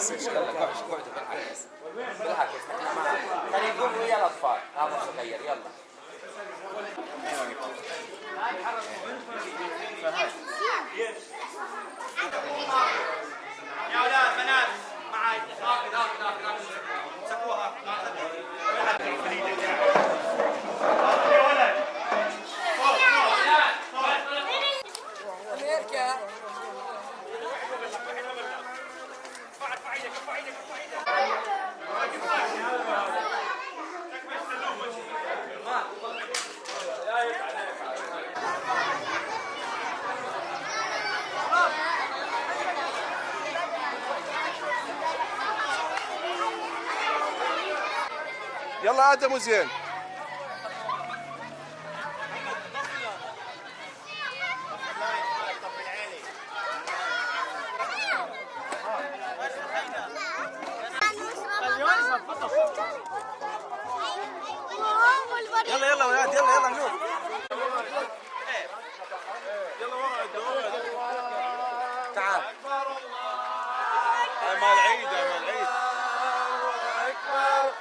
تحسش، يلا قعدوا بالعكس بالعكس، احنا معك. خلي يقوموا ويا الاطفال، هذا الصغير يلا. يا اولاد بنات معي ذاك سكوها امريكا. يلا ادم وزين. يلا يلا ولاد يلا يلا نوف. يلا ورا تعال. مال العيد يا مال العيد. الله اكبر.